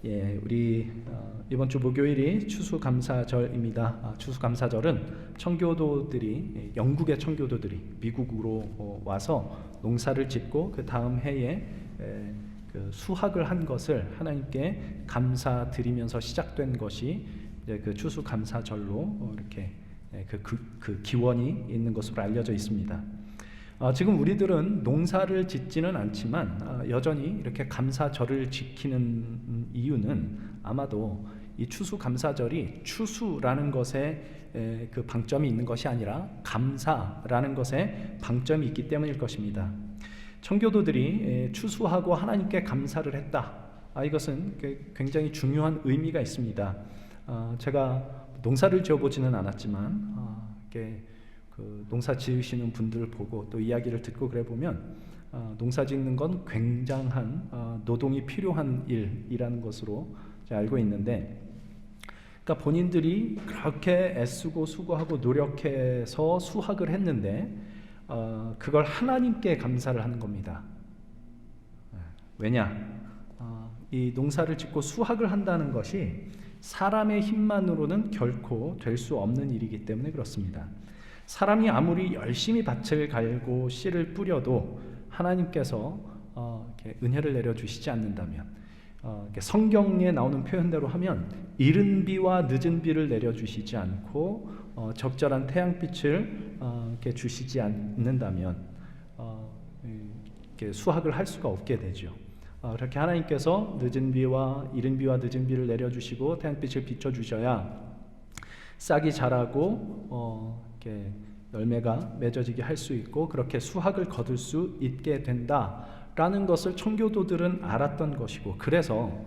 우리 이번 주 목요일이 추수감사절입니다. 추수감사절은 청교도들이 영국의 청교도들이 미국으로 와서 농사를 짓고 그 다음 해에 그 수확을 한 것을 하나님께 감사드리면서 시작된 것이 이제 그 추수감사절로 이렇게 그 기원이 있는 것으로 알려져 있습니다. 지금 우리들은 농사를 짓지는 않지만 여전히 이렇게 감사절을 지키는 이유는 아마도 이 추수감사절이 추수라는 것에 그 방점이 있는 것이 아니라 감사라는 것에 방점이 있기 때문일 것입니다. 청교도들이 추수하고 하나님께 감사를 했다. 이것은 굉장히 중요한 의미가 있습니다. 제가 농사를 지어보지는 않았지만 그 농사 지으시는 분들을 보고 또 이야기를 듣고 그래 보면 농사 짓는 건 굉장한 노동이 필요한 일이라는 것으로 제가 알고 있는데, 그러니까 본인들이 그렇게 애쓰고 수고하고 노력해서 수확을 했는데 그걸 하나님께 감사를 하는 겁니다. 왜냐? 이 농사를 짓고 수확을 한다는 것이 사람의 힘만으로는 결코 될 수 없는 일이기 때문에 그렇습니다. 사람이 아무리 열심히 밭을 갈고 씨를 뿌려도 하나님께서 이렇게 은혜를 내려주시지 않는다면, 성경에 나오는 표현대로 하면 이른 비와 늦은 비를 내려주시지 않고 적절한 태양빛을 이렇게 주시지 않는다면 이렇게 수확을 할 수가 없게 되죠. 그렇게 하나님께서 늦은 비와 이른 비와 늦은 비를 내려주시고 태양빛을 비춰주셔야 싹이 자라고 열매가 맺어지게 할 수 있고 그렇게 수확을 거둘 수 있게 된다라는 것을 청교도들은 알았던 것이고, 그래서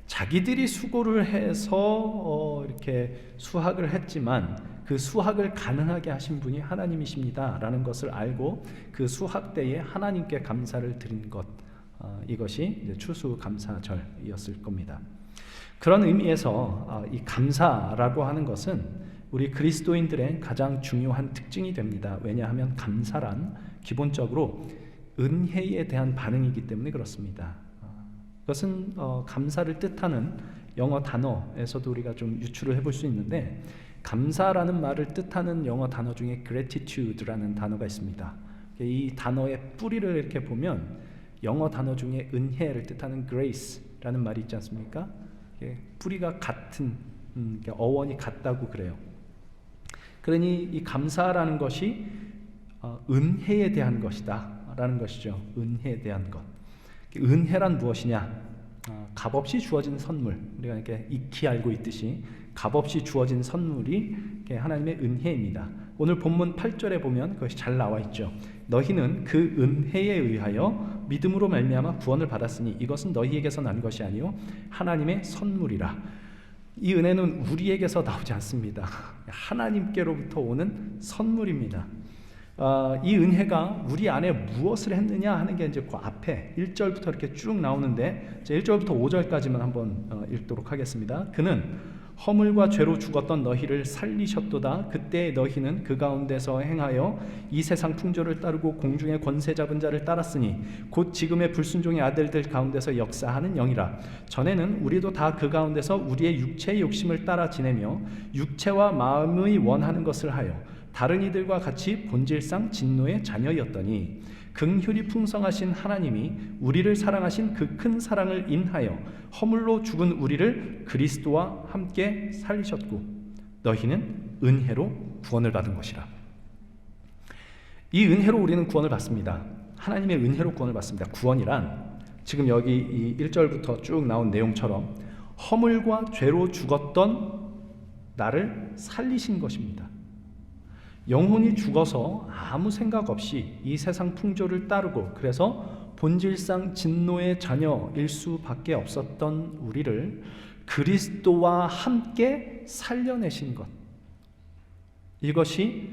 자기들이 수고를 해서 이렇게 수확을 했지만 그 수확을 가능하게 하신 분이 하나님이십니다라는 것을 알고 그 수확 때에 하나님께 감사를 드린 것, 이것이 이제 추수감사절이었을 겁니다. 그런 의미에서 이 감사라고 하는 것은 우리 그리스도인들의 가장 중요한 특징이 됩니다. 왜냐하면 감사란 기본적으로 은혜에 대한 반응이기 때문에 그렇습니다. 그것은 감사를 뜻하는 영어 단어에서도 우리가 좀 유추를 해볼 수 있는데, 감사라는 말을 뜻하는 영어 단어 중에 gratitude라는 단어가 있습니다. 이 단어의 뿌리를 이렇게 보면 영어 단어 중에 은혜를 뜻하는 grace라는 말이 있지 않습니까? 뿌리가 같은, 어원이 같다고 그래요. 그러니 이 감사라는 것이 은혜에 대한 것이다 라는 것이죠. 은혜에 대한 것. 은혜란 무엇이냐? 값없이 주어진 선물, 우리가 이렇게 익히 알고 있듯이 값없이 주어진 선물이 하나님의 은혜입니다. 오늘 본문 8절에 보면 그것이 잘 나와 있죠. 너희는 그 은혜에 의하여 믿음으로 말미암아 구원을 받았으니 이것은 너희에게서 난 것이 아니요 하나님의 선물이라. 이 은혜는 우리에게서 나오지 않습니다. 하나님께로부터 오는 선물입니다. 이 은혜가 우리 안에 무엇을 했느냐 하는 게 이제 그 앞에 1절부터 이렇게 쭉 나오는데, 1절부터 5절까지만 한번 읽도록 하겠습니다. 그는 허물과 죄로 죽었던 너희를 살리셨도다. 그때 너희는 그 가운데서 행하여 이 세상 풍조를 따르고 공중의 권세 잡은 자를 따랐으니 곧 지금의 불순종의 아들들 가운데서 역사하는 영이라. 전에는 우리도 다 그 가운데서 우리의 육체의 욕심을 따라 지내며 육체와 마음의 원하는 것을 하여 다른 이들과 같이 본질상 진노의 자녀였더니 긍휼이 풍성하신 하나님이 우리를 사랑하신 그 큰 사랑을 인하여 허물로 죽은 우리를 그리스도와 함께 살리셨고 너희는 은혜로 구원을 받은 것이라. 이 은혜로 우리는 구원을 받습니다. 하나님의 은혜로 구원을 받습니다. 구원이란 지금 여기 이 1절부터 쭉 나온 내용처럼 허물과 죄로 죽었던 나를 살리신 것입니다. 영혼이 죽어서 아무 생각 없이 이 세상 풍조를 따르고 그래서 본질상 진노의 자녀일 수밖에 없었던 우리를 그리스도와 함께 살려내신 것, 이것이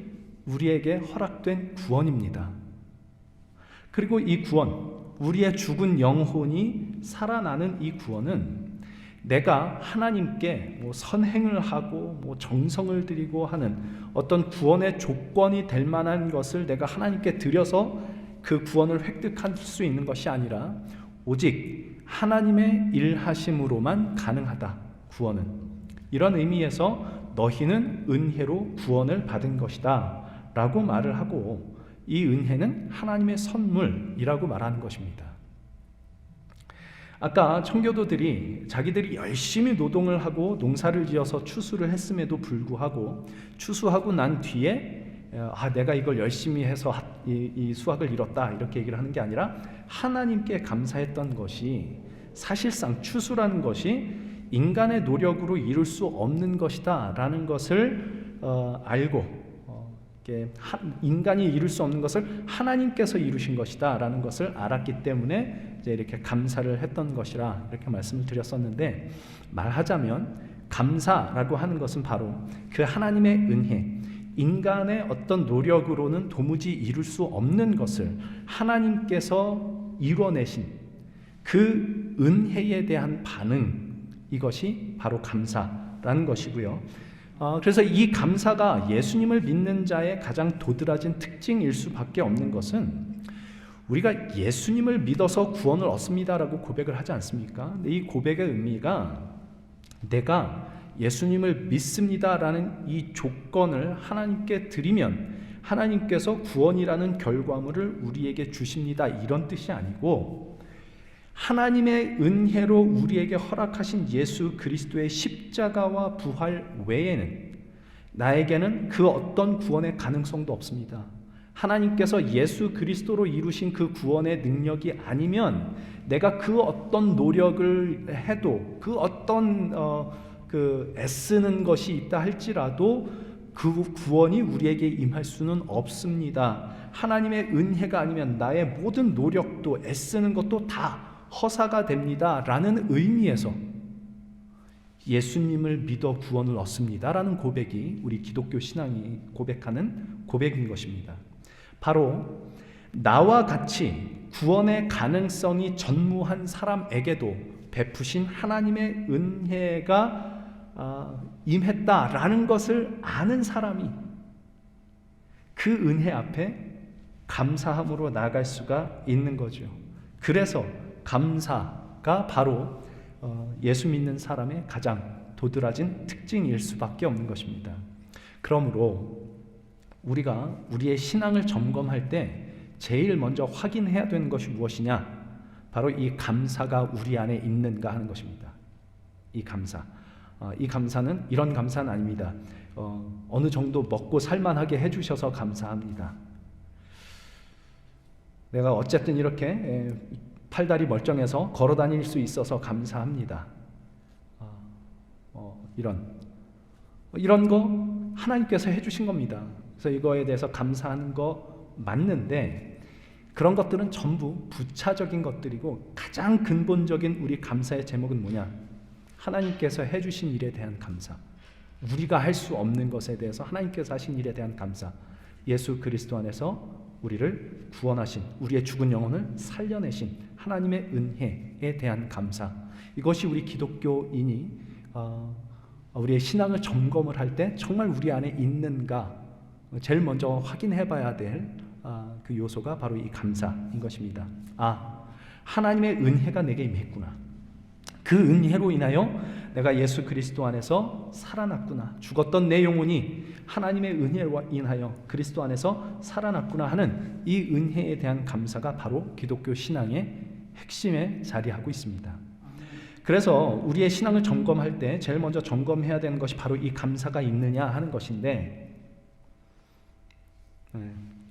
우리에게 허락된 구원입니다. 그리고 이 구원, 우리의 죽은 영혼이 살아나는 이 구원은 내가 하나님께 선행을 하고 정성을 들이고 하는 어떤 구원의 조건이 될 만한 것을 내가 하나님께 드려서 그 구원을 획득할 수 있는 것이 아니라 오직 하나님의 일하심으로만 가능하다. 구원은 이런 의미에서 너희는 은혜로 구원을 받은 것이다 라고 말을 하고, 이 은혜는 하나님의 선물이라고 말하는 것입니다. 아까 청교도들이 자기들이 열심히 노동을 하고 농사를 지어서 추수를 했음에도 불구하고 추수하고 난 뒤에 내가 이걸 열심히 해서 이 수확을 이뤘다 이렇게 얘기를 하는 게 아니라, 하나님께 감사했던 것이 사실상 추수라는 것이 인간의 노력으로 이룰 수 없는 것이다 라는 것을 알고, 인간이 이룰 수 없는 것을 하나님께서 이루신 것이다 라는 것을 알았기 때문에 이제 이렇게 감사를 했던 것이라 이렇게 말씀을 드렸었는데, 말하자면 감사라고 하는 것은 바로 그 하나님의 은혜, 인간의 어떤 노력으로는 도무지 이룰 수 없는 것을 하나님께서 이뤄내신 그 은혜에 대한 반응, 이것이 바로 감사라는 것이고요. 그래서 이 감사가 예수님을 믿는 자의 가장 도드라진 특징일 수밖에 없는 것은, 우리가 예수님을 믿어서 구원을 얻습니다라고 고백을 하지 않습니까? 근데 이 고백의 의미가 내가 예수님을 믿습니다라는 이 조건을 하나님께 드리면 하나님께서 구원이라는 결과물을 우리에게 주십니다, 이런 뜻이 아니고, 하나님의 은혜로 우리에게 허락하신 예수 그리스도의 십자가와 부활 외에는 나에게는 그 어떤 구원의 가능성도 없습니다. 하나님께서 예수 그리스도로 이루신 그 구원의 능력이 아니면 내가 그 어떤 노력을 해도, 그 어떤 애쓰는 것이 있다 할지라도 그 구원이 우리에게 임할 수는 없습니다. 하나님의 은혜가 아니면 나의 모든 노력도 애쓰는 것도 다 허사가 됩니다 라는 의미에서 예수님을 믿어 구원을 얻습니다 라는 고백이 우리 기독교 신앙이 고백하는 고백인 것입니다. 바로 나와 같이 구원의 가능성이 전무한 사람에게도 베푸신 하나님의 은혜가 임했다라는 것을 아는 사람이 그 은혜 앞에 감사함으로 나아갈 수가 있는 거죠. 그래서 감사가 바로 예수 믿는 사람의 가장 도드라진 특징일 수밖에 없는 것입니다. 그러므로 우리가 우리의 신앙을 점검할 때 제일 먼저 확인해야 되는 것이 무엇이냐? 바로 이 감사가 우리 안에 있는가 하는 것입니다. 이 감사. 이 감사는 이런 감사는 아닙니다. 어느 정도 먹고 살만하게 해주셔서 감사합니다. 내가 어쨌든 이렇게 팔다리 멀쩡해서 걸어 다닐 수 있어서 감사합니다. 이런 거 하나님께서 해주신 겁니다. 그래서 이거에 대해서 감사하는 거 맞는데, 그런 것들은 전부 부차적인 것들이고 가장 근본적인 우리 감사의 제목은 뭐냐? 하나님께서 해주신 일에 대한 감사, 우리가 할 수 없는 것에 대해서 하나님께서 하신 일에 대한 감사, 예수 그리스도 안에서 우리를 구원하신, 우리의 죽은 영혼을 살려내신 하나님의 은혜에 대한 감사, 이것이 우리 기독교인이 우리의 신앙을 점검을 할 때 정말 우리 안에 있는가 제일 먼저 확인해 봐야 될 그 요소가 바로 이 감사인 것입니다. 하나님의 은혜가 내게 임했구나. 그 은혜로 인하여 내가 예수 그리스도 안에서 살아났구나. 죽었던 내 영혼이 하나님의 은혜로 인하여 그리스도 안에서 살아났구나 하는 이 은혜에 대한 감사가 바로 기독교 신앙의 핵심에 자리하고 있습니다. 그래서 우리의 신앙을 점검할 때 제일 먼저 점검해야 되는 것이 바로 이 감사가 있느냐 하는 것인데,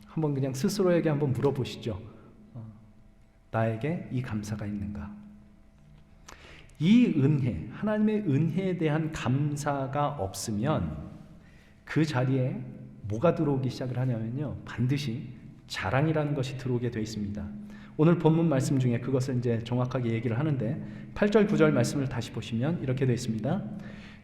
한번 그냥 스스로에게 한번 물어보시죠. 나에게 이 감사가 있는가? 이 은혜, 하나님의 은혜에 대한 감사가 없으면 그 자리에 뭐가 들어오기 시작을 하냐면요, 반드시 자랑이라는 것이 들어오게 되어 있습니다. 오늘 본문 말씀 중에 그것을 이제 정확하게 얘기를 하는데, 8절 9절 말씀을 다시 보시면 이렇게 되어 있습니다.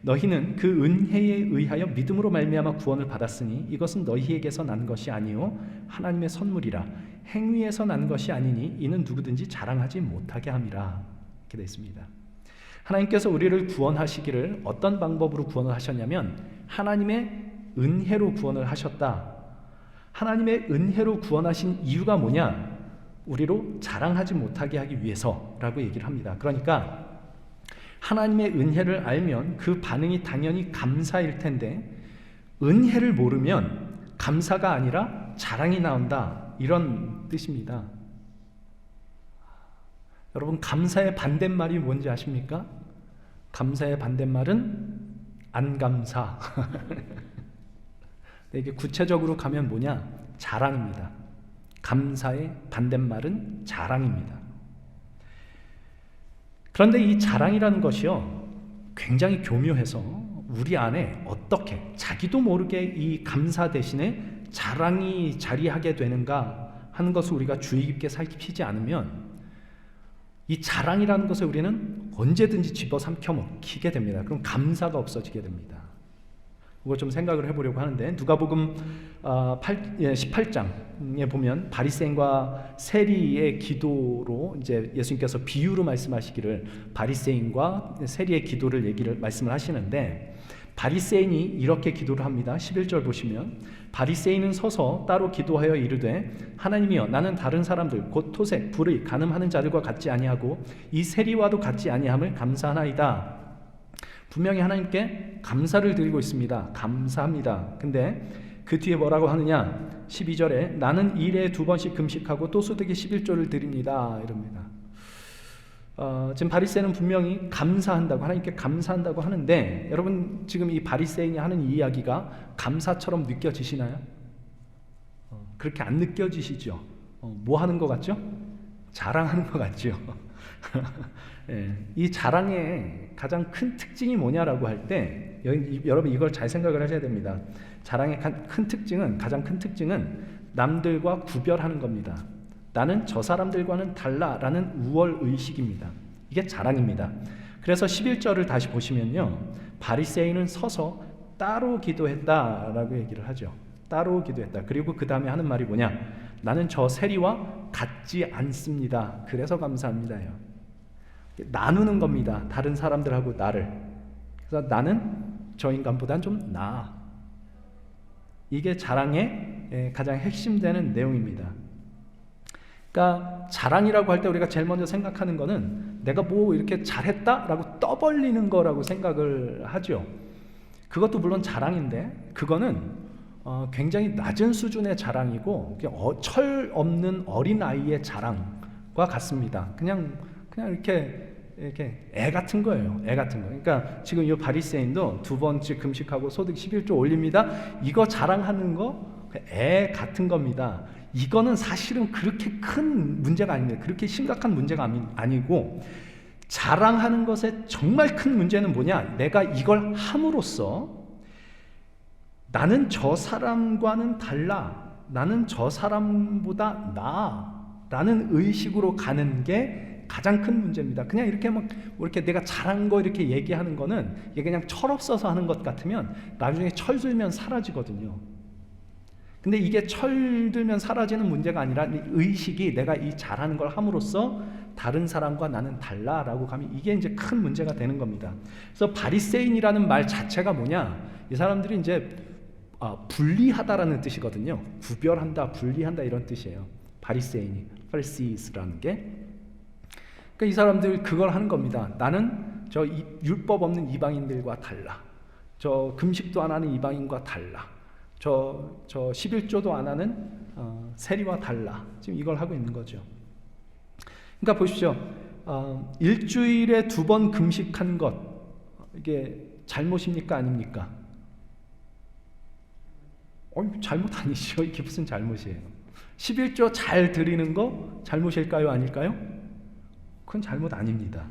너희는 그 은혜에 의하여 믿음으로 말미암아 구원을 받았으니 이것은 너희에게서 난 것이 아니요 하나님의 선물이라. 행위에서 난 것이 아니니 이는 누구든지 자랑하지 못하게 함이라. 이렇게 되어 있습니다. 하나님께서 우리를 구원하시기를 어떤 방법으로 구원을 하셨냐면 하나님의 은혜로 구원을 하셨다. 하나님의 은혜로 구원하신 이유가 뭐냐? 우리로 자랑하지 못하게 하기 위해서라고 얘기를 합니다. 그러니까 하나님의 은혜를 알면 그 반응이 당연히 감사일 텐데 은혜를 모르면 감사가 아니라 자랑이 나온다, 이런 뜻입니다. 여러분, 감사의 반대말이 뭔지 아십니까? 감사의 반대말은 안감사. 이게 구체적으로 가면 뭐냐? 자랑입니다. 감사의 반대말은 자랑입니다. 그런데 이 자랑이라는 것이요, 굉장히 교묘해서 우리 안에 어떻게 자기도 모르게 이 감사 대신에 자랑이 자리하게 되는가 하는 것을 우리가 주의 깊게 살피지 않으면 이 자랑이라는 것을 우리는 언제든지 집어삼켜 먹히게 됩니다. 그럼 감사가 없어지게 됩니다. 그거 좀 생각을 해보려고 하는데, 누가복음 18장에 보면 바리새인과 세리의 기도로 이제 예수님께서 비유로 말씀하시기를 바리새인과 세리의 기도를 말씀을 하시는데, 바리새인이 이렇게 기도를 합니다. 11절 보시면 바리새인은 서서 따로 기도하여 이르되 하나님이여, 나는 다른 사람들 곧 토색, 불의, 간음하는 자들과 같지 아니하고 이 세리와도 같지 아니함을 감사하나이다. 분명히 하나님께 감사를 드리고 있습니다. 감사합니다. 근데 그 뒤에 뭐라고 하느냐? 12절에 나는 일에 2번씩 금식하고 또 소득의 11조를 드립니다, 이럽니다. 지금 바리새인은 분명히 감사한다고, 하나님께 감사한다고 하는데, 여러분 지금 이 바리새인이 하는 이 이야기가 감사처럼 느껴지시나요? 그렇게 안 느껴지시죠? 뭐 하는 것 같죠? 자랑하는 것 같죠? 예, 이 자랑의 가장 큰 특징이 뭐냐라고 할 때, 여러분 이걸 잘 생각을 하셔야 됩니다. 자랑의 가장 큰 특징은 남들과 구별하는 겁니다. 나는 저 사람들과는 달라라는 우월의식입니다. 이게 자랑입니다. 그래서 11절을 다시 보시면요, 바리새인은 서서 따로 기도했다라고 얘기를 하죠. 따로 기도했다. 그리고 그 다음에 하는 말이 뭐냐? 나는 저 세리와 같지 않습니다. 그래서 감사합니다요. 나누는 겁니다. 다른 사람들하고 나를. 그래서 나는 저 인간보다는 좀 나아. 이게 자랑의 가장 핵심되는 내용입니다. 그러니까 자랑이라고 할 때 우리가 제일 먼저 생각하는 거는 내가 뭐 이렇게 잘했다라고 떠벌리는 거라고 생각을 하죠. 그것도 물론 자랑인데 그거는 굉장히 낮은 수준의 자랑이고 철 없는 어린아이의 자랑과 같습니다. 그냥 이렇게 애 같은 거예요. 애 같은 거. 그러니까 지금 이 바리새인도 2번째 금식하고 소득 11조 올립니다. 이거 자랑하는 거 애 같은 겁니다. 이거는 사실은 그렇게 큰 문제가 아닙니다. 그렇게 심각한 문제가 아니고, 자랑하는 것의 정말 큰 문제는 뭐냐? 내가 이걸 함으로써 나는 저 사람과는 달라, 나는 저 사람보다 나아 라는 의식으로 가는 게 가장 큰 문제입니다. 그냥 이렇게 이렇게 내가 잘한 거 이렇게 얘기하는 거는 이게 그냥 철없어서 하는 것 같으면 나중에 철들면 사라지거든요. 근데 이게 철들면 사라지는 문제가 아니라 이 의식이 내가 이 잘하는 걸 함으로써 다른 사람과 나는 달라라고 가면 이게 이제 큰 문제가 되는 겁니다. 그래서 바리새인이라는 말 자체가 뭐냐? 이 사람들이 이제 분리하다라는 뜻이거든요. 구별한다, 분리한다 이런 뜻이에요. 바리새인이, Pharisees라는 게. 그러니까 이 사람들 그걸 하는 겁니다. 나는 저 율법 없는 이방인들과 달라. 저 금식도 안 하는 이방인과 달라. 저 11조도 안 하는 세리와 달라. 지금 이걸 하고 있는 거죠. 그러니까 보십시오. 일주일에 2번 금식한 것, 이게 잘못입니까? 아닙니까? 잘못 아니죠. 이게 무슨 잘못이에요? 11조 잘 드리는 거 잘못일까요? 아닐까요? 그건 잘못 아닙니다.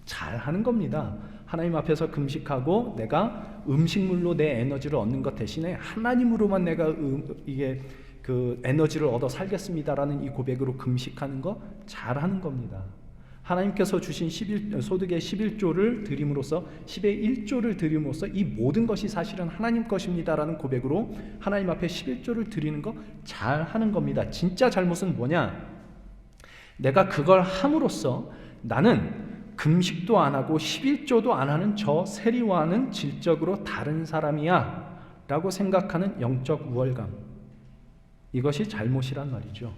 잘 하는 겁니다. 하나님 앞에서 금식하고 내가 음식물로 내 에너지를 얻는 것 대신에 하나님으로만 내가 이게 그 에너지를 얻어 살겠습니다라는 이 고백으로 금식하는 거 잘하는 겁니다. 하나님께서 주신 소득의 11조를 드림으로써 10의 1조를 드림으로써 이 모든 것이 사실은 하나님 것입니다라는 고백으로 하나님 앞에 11조를 드리는 거 잘하는 겁니다. 진짜 잘못은 뭐냐? 내가 그걸 함으로써 나는 금식도 안 하고 11조도 안 하는 저 세리와는 질적으로 다른 사람이야 라고 생각하는 영적 우월감, 이것이 잘못이란 말이죠.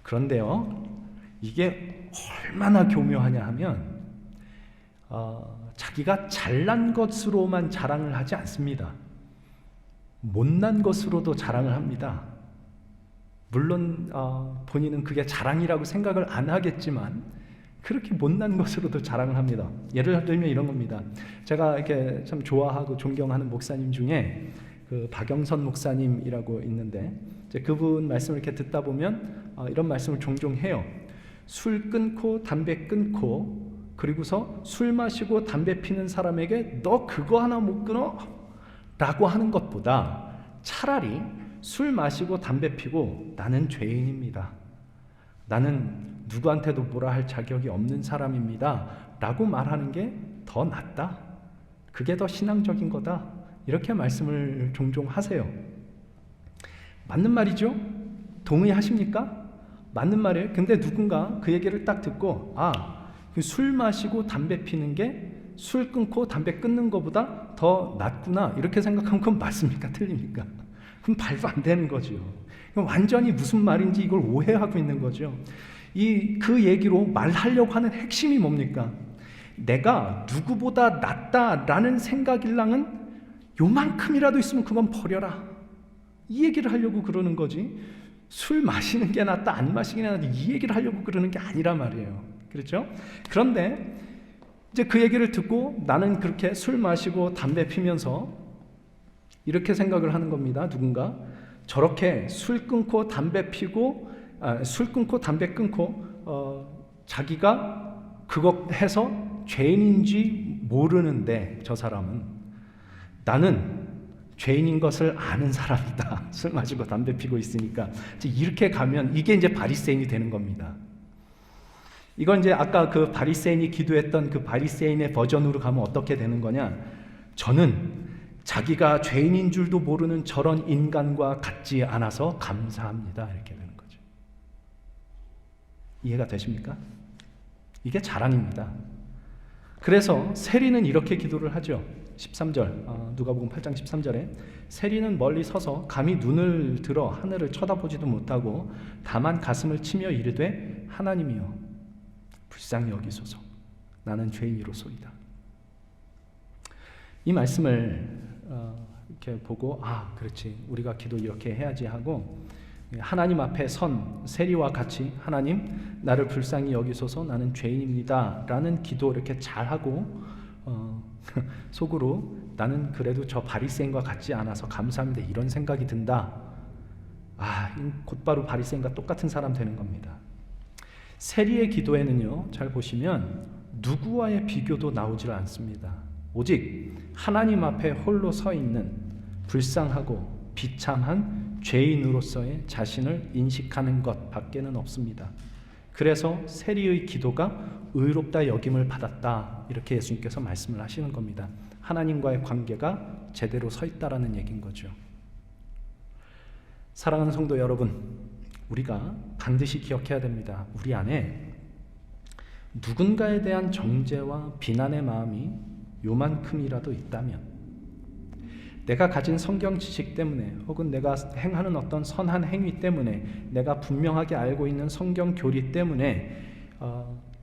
그런데요, 이게 얼마나 교묘하냐 하면 자기가 잘난 것으로만 자랑을 하지 않습니다. 못난 것으로도 자랑을 합니다. 물론 본인은 그게 자랑이라고 생각을 안 하겠지만 그렇게 못난 것으로도 자랑을 합니다. 예를 들면 이런 겁니다. 제가 이렇게 참 좋아하고 존경하는 목사님 중에 그 박영선 목사님이라고 있는데, 이제 그분 말씀을 이렇게 듣다 보면 이런 말씀을 종종 해요. 술 끊고 담배 끊고 그리고서 술 마시고 담배 피는 사람에게 너 그거 하나 못 끊어? 라고 하는 것보다 차라리 술 마시고 담배 피고 나는 죄인입니다, 나는 누구한테도 뭐라 할 자격이 없는 사람입니다 라고 말하는 게 더 낫다, 그게 더 신앙적인 거다, 이렇게 말씀을 종종 하세요. 맞는 말이죠? 동의하십니까? 맞는 말이에요. 근데 누군가 그 얘기를 딱 듣고 술 마시고 담배 피는 게 술 끊고 담배 끊는 것보다 더 낫구나, 이렇게 생각하면 그건 맞습니까? 틀립니까? 그럼 말도 안 되는 거죠. 완전히 무슨 말인지 이걸 오해하고 있는 거죠. 그 얘기로 말하려고 하는 핵심이 뭡니까? 내가 누구보다 낫다라는 생각일랑은 요만큼이라도 있으면 그건 버려라, 이 얘기를 하려고 그러는 거지, 술 마시는 게 낫다 안 마시는 게 낫다 이 얘기를 하려고 그러는 게 아니라 말이에요. 그렇죠? 그런데 이제 그 얘기를 듣고 나는 그렇게 술 마시고 담배 피면서 이렇게 생각을 하는 겁니다. 누군가 저렇게 술 끊고 담배 피고 술 끊고 담배 끊고 자기가 그거 해서 죄인인지 모르는데 저 사람은 나는 죄인인 것을 아는 사람이다. 술 마시고 담배 피고 있으니까. 이렇게 가면 이게 이제 바리새인이 되는 겁니다. 이건 이제 아까 그 바리새인이 기도했던 그 바리새인의 버전으로 가면 어떻게 되는 거냐? 저는 자기가 죄인인 줄도 모르는 저런 인간과 같지 않아서 감사합니다, 이렇게 되는 거죠. 이해가 되십니까? 이게 자랑입니다. 그래서 세리는 이렇게 기도를 하죠. 13절 누가복음 8장 13절에 세리는 멀리 서서 감히 눈을 들어 하늘을 쳐다보지도 못하고 다만 가슴을 치며 이르되 하나님이여 불쌍히 여기소서 나는 죄인이로소이다. 이 말씀을 이렇게 보고 그렇지 우리가 기도 이렇게 해야지 하고 하나님 앞에 선 세리와 같이 하나님 나를 불쌍히 여기소서 나는 죄인입니다 라는 기도 이렇게 잘하고 속으로 나는 그래도 저 바리새인과 같지 않아서 감사합니다 이런 생각이 든다. 곧바로 바리새인과 똑같은 사람 되는 겁니다. 세리의 기도에는요 잘 보시면 누구와의 비교도 나오질 않습니다. 오직 하나님 앞에 홀로 서 있는 불쌍하고 비참한 죄인으로서의 자신을 인식하는 것 밖에는 없습니다. 그래서 세리의 기도가 의롭다 여김을 받았다 이렇게 예수님께서 말씀을 하시는 겁니다. 하나님과의 관계가 제대로 서 있다라는 얘기인 거죠. 사랑하는 성도 여러분, 우리가 반드시 기억해야 됩니다. 우리 안에 누군가에 대한 정죄와 비난의 마음이 요만큼이라도 있다면, 내가 가진 성경 지식 때문에 혹은 내가 행하는 어떤 선한 행위 때문에, 내가 분명하게 알고 있는 성경 교리 때문에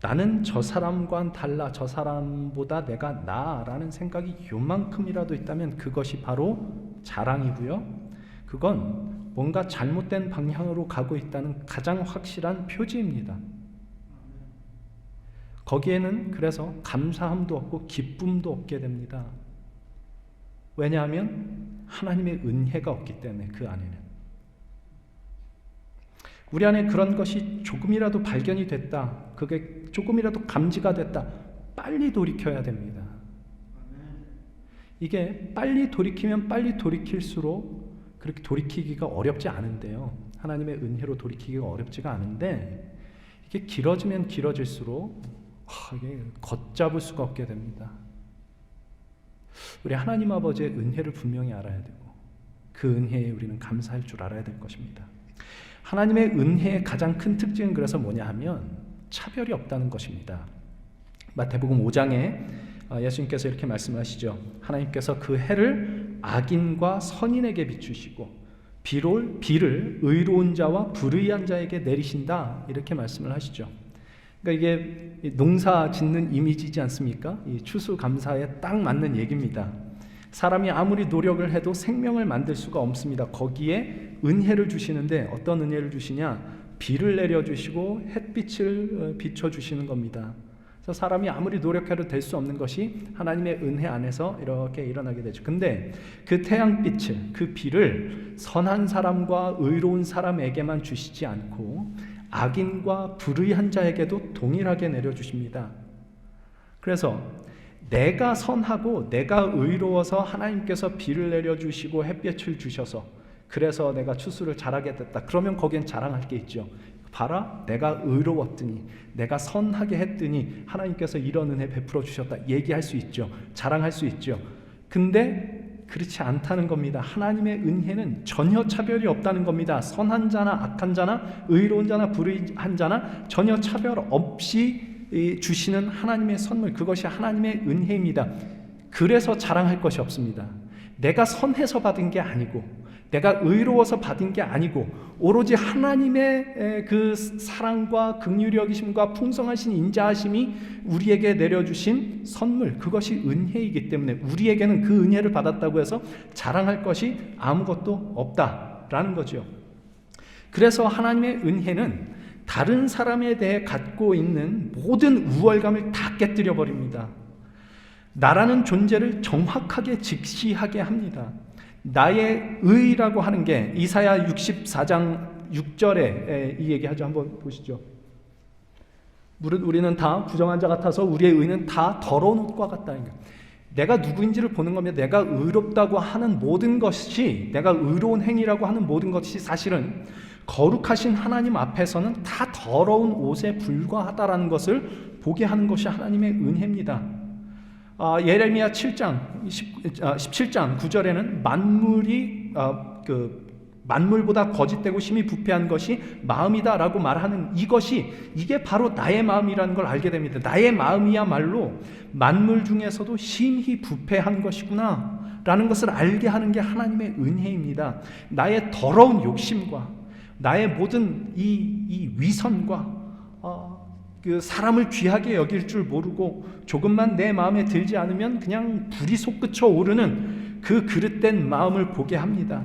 나는 저 사람과는 달라, 저 사람보다 내가 나아라는 생각이 요만큼이라도 있다면 그것이 바로 자랑이고요. 그건 뭔가 잘못된 방향으로 가고 있다는 가장 확실한 표지입니다. 거기에는 그래서 감사함도 없고 기쁨도 없게 됩니다. 왜냐하면 하나님의 은혜가 없기 때문에 그 안에는. 우리 안에 그런 것이 조금이라도 발견이 됐다, 그게 조금이라도 감지가 됐다, 빨리 돌이켜야 됩니다. 이게 빨리 돌이키면 빨리 돌이킬수록 그렇게 돌이키기가 어렵지 않은데요. 하나님의 은혜로 돌이키기가 어렵지가 않은데 이게 길어지면 길어질수록 이게 걷잡을 수가 없게 됩니다. 우리 하나님 아버지의 은혜를 분명히 알아야 되고 그 은혜에 우리는 감사할 줄 알아야 될 것입니다. 하나님의 은혜의 가장 큰 특징은 그래서 뭐냐 하면 차별이 없다는 것입니다. 마태복음 5장에 예수님께서 이렇게 말씀하시죠. 하나님께서 그 해를 악인과 선인에게 비추시고 비를 의로운 자와 불의한 자에게 내리신다, 이렇게 말씀을 하시죠. 그러니까 이게 농사 짓는 이미지지 않습니까? 이 추수감사에 딱 맞는 얘기입니다. 사람이 아무리 노력을 해도 생명을 만들 수가 없습니다. 거기에 은혜를 주시는데 어떤 은혜를 주시냐? 비를 내려주시고 햇빛을 비춰주시는 겁니다. 그래서 사람이 아무리 노력해도 될 수 없는 것이 하나님의 은혜 안에서 이렇게 일어나게 되죠. 근데 그 태양빛을, 그 비를 선한 사람과 의로운 사람에게만 주시지 않고 악인과 불의한 자에게도 동일하게 내려주십니다. 그래서 내가 선하고 내가 의로워서 하나님께서 비를 내려주시고 햇빛을 주셔서 그래서 내가 추수를 잘하게 됐다. 그러면 거기엔 자랑할 게 있죠. 봐라, 내가 의로웠더니, 내가 선하게 했더니 하나님께서 이런 은혜 베풀어 주셨다. 얘기할 수 있죠. 자랑할 수 있죠. 근데 그렇지 않다는 겁니다. 하나님의 은혜는 전혀 차별이 없다는 겁니다. 선한 자나 악한 자나 의로운 자나 불의한 자나 전혀 차별 없이 주시는 하나님의 선물, 그것이 하나님의 은혜입니다. 그래서 자랑할 것이 없습니다. 내가 선해서 받은 게 아니고, 내가 의로워서 받은 게 아니고, 오로지 하나님의 그 사랑과 긍휼히 여기심과 풍성하신 인자하심이 우리에게 내려주신 선물, 그것이 은혜이기 때문에 우리에게는 그 은혜를 받았다고 해서 자랑할 것이 아무것도 없다라는 거죠. 그래서 하나님의 은혜는 다른 사람에 대해 갖고 있는 모든 우월감을 다 깨뜨려 버립니다. 나라는 존재를 정확하게 직시하게 합니다. 나의 의라고 하는 게 이사야 64장 6절에 이 얘기하죠. 한번 보시죠. 우리는 다 부정한 자 같아서 우리의 의는 다 더러운 옷과 같다. 내가 누구인지를 보는 겁니다. 내가 의롭다고 하는 모든 것이, 내가 의로운 행위라고 하는 모든 것이 사실은 거룩하신 하나님 앞에서는 다 더러운 옷에 불과하다라는 것을 보게 하는 것이 하나님의 은혜입니다. 예레미야 7장 17장 9절에는 만물이 만물보다 거짓되고 심히 부패한 것이 마음이다라고 말하는 이게 바로 나의 마음이라는 걸 알게 됩니다. 나의 마음이야말로 만물 중에서도 심히 부패한 것이구나 라는 것을 알게 하는 게 하나님의 은혜입니다. 나의 더러운 욕심과 나의 모든 이 위선과 그 사람을 귀하게 여길 줄 모르고 조금만 내 마음에 들지 않으면 그냥 불이 솟구쳐 오르는 그 그릇된 마음을 보게 합니다.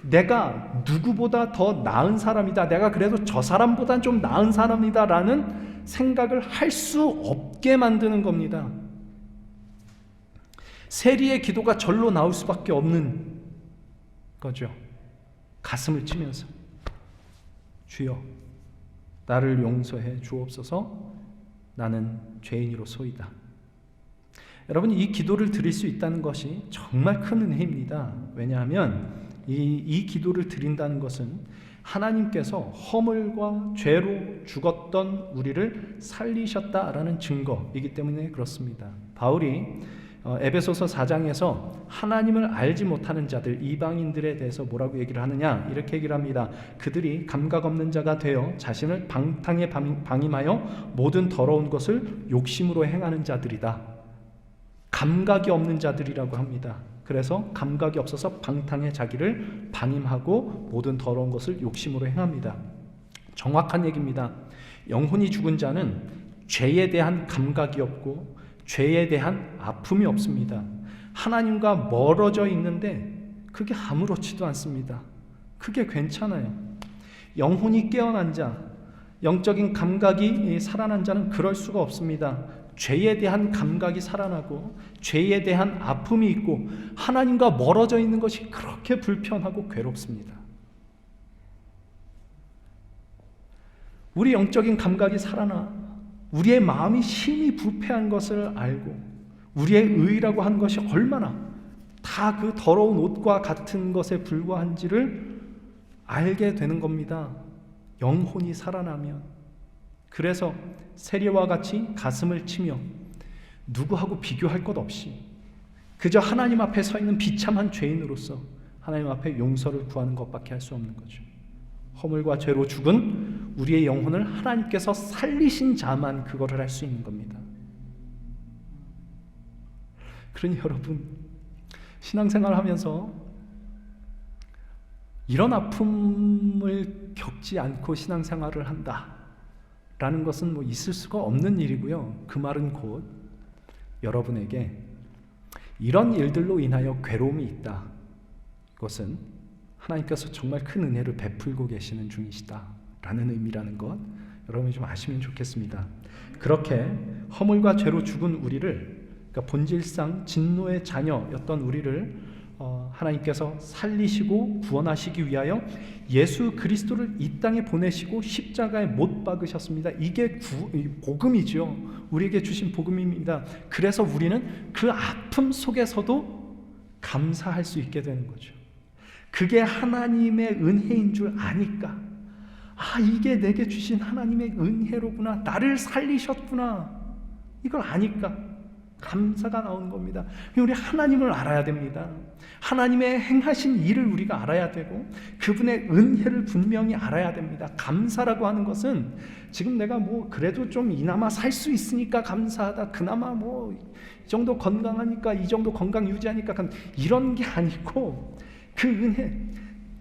내가 누구보다 더 나은 사람이다, 내가 그래도 저 사람보다 좀 나은 사람이다 라는 생각을 할 수 없게 만드는 겁니다. 세리의 기도가 절로 나올 수밖에 없는 거죠. 가슴을 치면서 주여 나를 용서해 주옵소서, 나는 죄인이로소이다. 여러분, 이 기도를 드릴 수 있다는 것이 정말 큰 은혜입니다. 왜냐하면 이 기도를 드린다는 것은 하나님께서 허물과 죄로 죽었던 우리를 살리셨다라는 증거이기 때문에 그렇습니다. 바울이 에베소서 4장에서 하나님을 알지 못하는 자들, 이방인들에 대해서 뭐라고 얘기를 하느냐, 이렇게 얘기를 합니다. 그들이 감각 없는 자가 되어 자신을 방탕에 방임하여 모든 더러운 것을 욕심으로 행하는 자들이다. 감각이 없는 자들이라고 합니다. 그래서 감각이 없어서 방탕에 자기를 방임하고 모든 더러운 것을 욕심으로 행합니다. 정확한 얘기입니다. 영혼이 죽은 자는 죄에 대한 감각이 없고 죄에 대한 아픔이 없습니다. 하나님과 멀어져 있는데 그게 아무렇지도 않습니다. 그게 괜찮아요. 영혼이 깨어난 자, 영적인 감각이 살아난 자는 그럴 수가 없습니다. 죄에 대한 감각이 살아나고 죄에 대한 아픔이 있고 하나님과 멀어져 있는 것이 그렇게 불편하고 괴롭습니다. 우리 영적인 감각이 살아나 우리의 마음이 심히 부패한 것을 알고 우리의 의라고 하는 것이 얼마나 다 그 더러운 옷과 같은 것에 불과한지를 알게 되는 겁니다. 영혼이 살아나면. 그래서 세리와 같이 가슴을 치며 누구하고 비교할 것 없이 그저 하나님 앞에 서 있는 비참한 죄인으로서 하나님 앞에 용서를 구하는 것밖에 할 수 없는 거죠. 허물과 죄로 죽은 우리의 영혼을 하나님께서 살리신 자만 그거를 할 수 있는 겁니다. 그러니 여러분, 신앙생활 하면서 이런 아픔을 겪지 않고 신앙생활을 한다라는 것은 뭐 있을 수가 없는 일이고요. 그 말은 곧 여러분에게 이런 일들로 인하여 괴로움이 있다. 이것은 하나님께서 정말 큰 은혜를 베풀고 계시는 중이시다라는 의미라는 것 여러분이 좀 아시면 좋겠습니다. 그렇게 허물과 죄로 죽은 우리를, 그러니까 본질상 진노의 자녀였던 우리를 하나님께서 살리시고 구원하시기 위하여 예수 그리스도를 이 땅에 보내시고 십자가에 못 박으셨습니다. 이게 복음이죠. 우리에게 주신 복음입니다. 그래서 우리는 그 아픔 속에서도 감사할 수 있게 되는 거죠. 그게 하나님의 은혜인 줄 아니까, 이게 내게 주신 하나님의 은혜로구나, 나를 살리셨구나, 이걸 아니까 감사가 나오는 겁니다. 우리 하나님을 알아야 됩니다. 하나님의 행하신 일을 우리가 알아야 되고 그분의 은혜를 분명히 알아야 됩니다. 감사라고 하는 것은 지금 내가 뭐 그래도 좀 이나마 살 수 있으니까 감사하다, 그나마 뭐 이 정도 건강하니까, 이 정도 건강 유지하니까, 이런 게 아니고, 그 은혜,